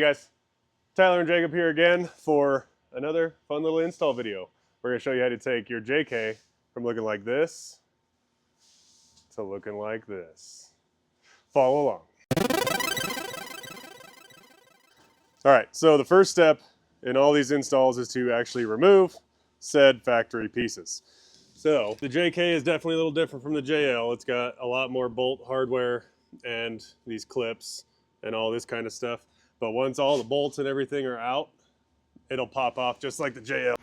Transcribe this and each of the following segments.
Hey guys, Tyler and Jacob here again for another fun little install video. We're going to show you how to take your JK from looking like this to looking like this. Follow along. Alright, so the first step in all these installs is to actually remove said factory pieces. So the JK is definitely a little different from the JL. It's got a lot more bolt hardware and these clips and all this kind of stuff. But once all the bolts and everything are out, it'll pop off just like the JL.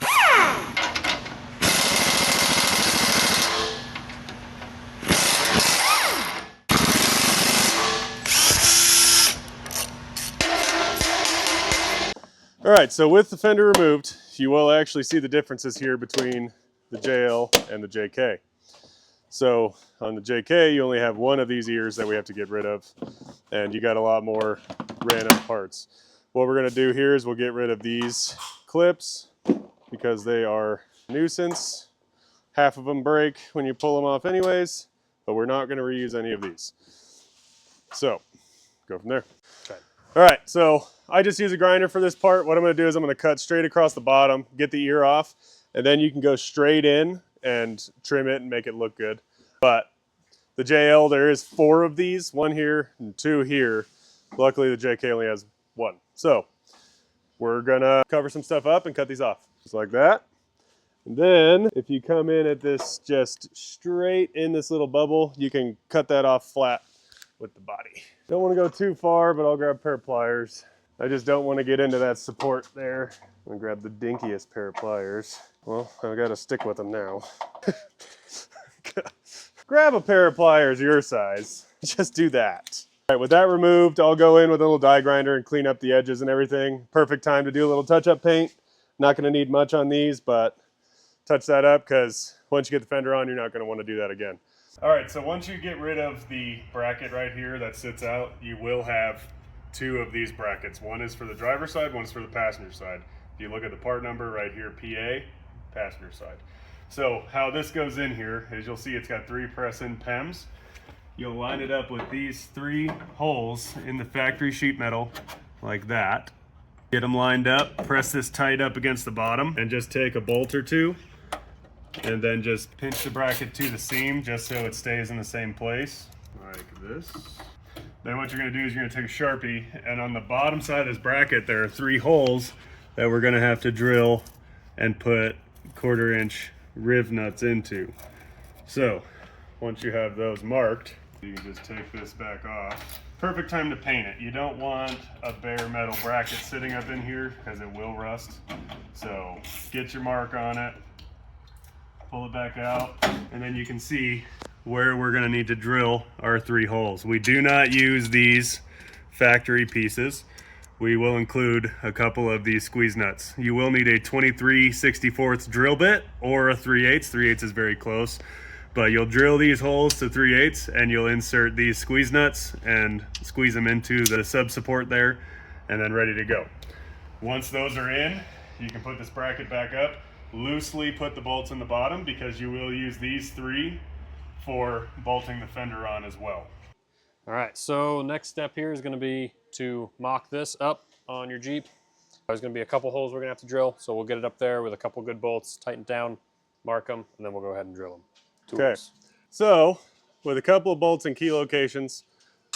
All right, so with the fender removed, you will actually see the differences here between the JL and the JK. So on the JK, you only have one of these ears that we have to get rid of, and you got a lot more random parts. What we're gonna do here is we'll get rid of these clips because they are a nuisance. Half of them break when you pull them off anyways, but we're not gonna reuse any of these. So, go from there. Okay. All right, so I just use a grinder for this part. What I'm gonna do is I'm gonna cut straight across the bottom, get the ear off, and then you can go straight in and trim it and make it look good. But the JL, there is 4 of these, 1 here and 2 here. Luckily the JK only has 1. So we're gonna cover some stuff up and cut these off, just like that. And then if you come in at this just straight in this little bubble, you can cut that off flat with the body. Don't want to go too far, but I'll grab a pair of pliers. I just don't want to get into that support there. I'm gonna grab the dinkiest pair of pliers. Well, I've got to stick with them now. Grab a pair of pliers your size. Just do that. All right, with that removed, I'll go in with a little die grinder and clean up the edges and everything. Perfect time to do a little touch-up paint. Not gonna need much on these, but touch that up because once you get the fender on, you're not gonna want to do that again. All right, so once you get rid of the bracket right here that sits out, you will have 2 of these brackets. One is for the driver's side, one is for the passenger side. If you look at the part number right here, PA, passenger side. So how this goes in here is you'll see it's got 3 press-in PEMs. You'll line it up with these 3 holes in the factory sheet metal like that. Get them lined up, press this tight up against the bottom, and just take a bolt or 2 and then just pinch the bracket to the seam just so it stays in the same place like this. Then what you're going to do is you're going to take a Sharpie, and on the bottom side of this bracket there are 3 holes that we're going to have to drill and put 1/4 inch rivnuts into. So once you have those marked, you can just take this back off. Perfect time to paint it. You don't want a bare metal bracket sitting up in here because it will rust. So get your mark on it, pull it back out, and then you can see where we're going to need to drill our 3 holes. We do not use these factory pieces. We will include a couple of these squeeze nuts. You will need a 23/64 drill bit or a 3/8. 3/8 is very close, but you'll drill these holes to 3/8 and you'll insert these squeeze nuts and squeeze them into the sub support there, and then ready to go. Once those are in, you can put this bracket back up. Loosely put the bolts in the bottom because you will use these 3 for bolting the fender on as well. All right, so next step here is going to be to mock this up on your Jeep. There's going to be a couple holes we're going to have to drill, so we'll get it up there with a couple good bolts, tighten it down, mark them, and then we'll go ahead and drill them. Okay, so with a couple of bolts in key locations,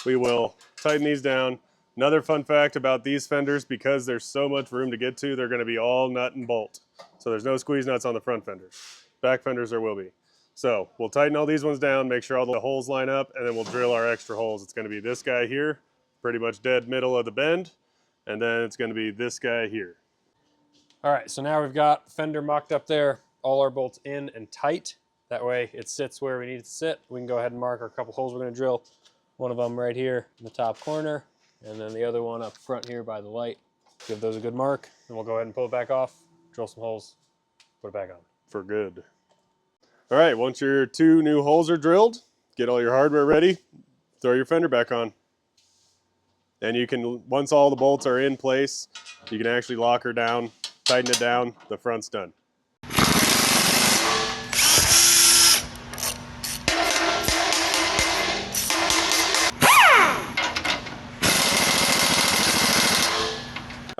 we will tighten these down. Another fun fact about these fenders, because there's so much room to get to, they're going to be all nut and bolt. So there's no squeeze nuts on the front fenders. Back fenders there will be. So we'll tighten all these ones down, make sure all the holes line up, and then we'll drill our extra holes. It's going to be this guy here, pretty much dead middle of the bend, and then it's going to be this guy here. All right, so now we've got fender mocked up there, all our bolts in and tight. That way it sits where we need it to sit. We can go ahead and mark our couple holes we're going to drill. One of them right here in the top corner, and then the other one up front here by the light. Give those a good mark, and we'll go ahead and pull it back off, drill some holes, put it back on. For good. All right, once your 2 new holes are drilled, get all your hardware ready, throw your fender back on. And you can, once all the bolts are in place, you can actually lock her down, tighten it down, the front's done.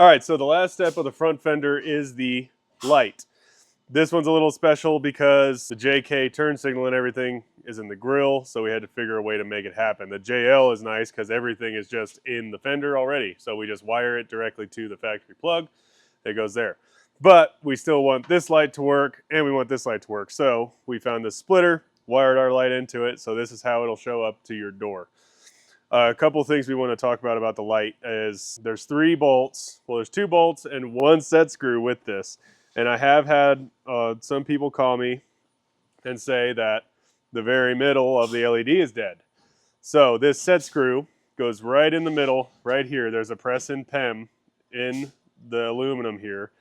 All right, so the last step of the front fender is the light. This one's a little special because the JK turn signal and everything is in the grill, so we had to figure a way to make it happen. The JL is nice because everything is just in the fender already, so we just wire it directly to the factory plug. It goes there. But we still want this light to work, and we want this light to work. So we found this splitter, wired our light into it, so this is how it'll show up to your door. A couple things we want to talk about the light is there's 3 bolts. Well, there's 2 bolts and 1 set screw with this. And I have had some people call me and say that the very middle of the LED is dead. So this set screw goes right in the middle, right here. There's a press-in PEM in the aluminum here.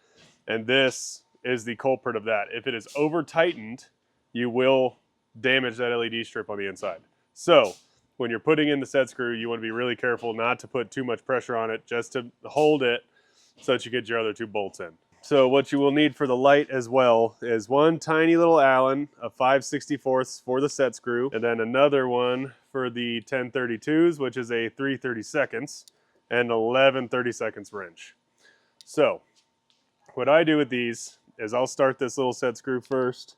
And this is the culprit of that. If it is over-tightened, you will damage that LED strip on the inside. So when you're putting in the set screw, you want to be really careful not to put too much pressure on it, just to hold it so that you get your other 2 bolts in. So what you will need for the light as well is 1 tiny little Allen, a 5/64 for the set screw, and then another one for the 1032s, which is a 3/32, and 11/32 wrench. So what I do with these is I'll start this little set screw first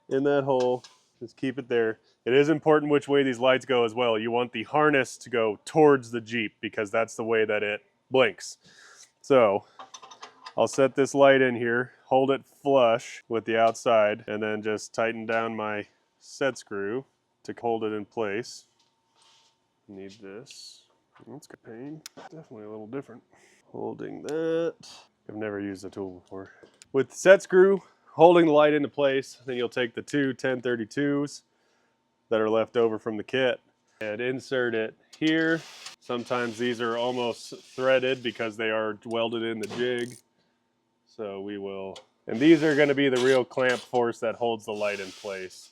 in that hole. Just keep it there. It is important which way these lights go as well. You want the harness to go towards the Jeep because that's the way that it blinks. So I'll set this light in here, hold it flush with the outside, and then just tighten down my set screw to hold it in place. Need this. That's a pain. Definitely a little different. Holding that. I've never used the tool before. With the set screw, holding the light into place, then you'll take the 2 1032s that are left over from the kit and insert it here. Sometimes these are almost threaded because they are welded in the jig. So we will, and these are going to be the real clamp force that holds the light in place.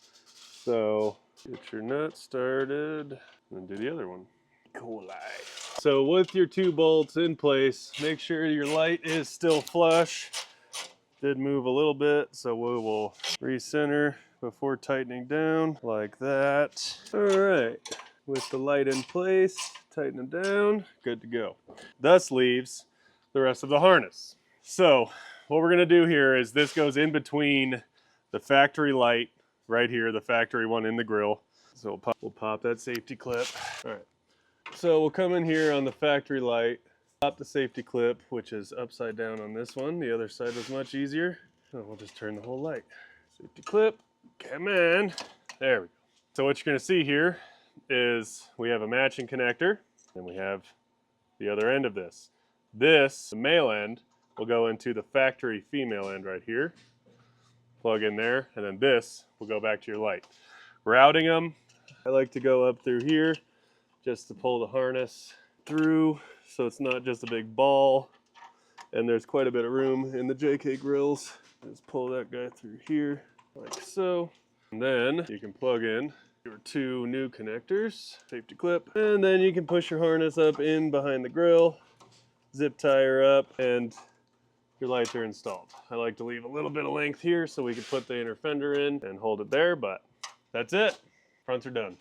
So get your nut started and do the other one. Cool light. So with your 2 bolts in place, make sure your light is still flush. Did move a little bit, so we will recenter before tightening down like that. All right, with the light in place, tighten it down, good to go. Thus leaves the rest of the harness. So what we're gonna do here is this goes in between the factory light right here, the factory one in the grill. So we'll pop that safety clip. All right, so we'll come in here on the factory light, pop the safety clip, which is upside down on this one. The other side was much easier. So we'll just turn the whole light. Safety clip, come in. There we go. So what you're gonna see here is we have a matching connector, and we have the other end of this. This, the male end, will go into the factory female end right here. Plug in there, and then this will go back to your light. Routing them, I like to go up through here just to pull the harness through so it's not just a big ball. And there's quite a bit of room in the JK grills. Just pull that guy through here like so. And then you can plug in your 2 new connectors, safety clip, and then you can push your harness up in behind the grill, zip tie her up, and your lights are installed. I like to leave a little bit of length here so we can put the inner fender in and hold it there, but that's it. Fronts are done.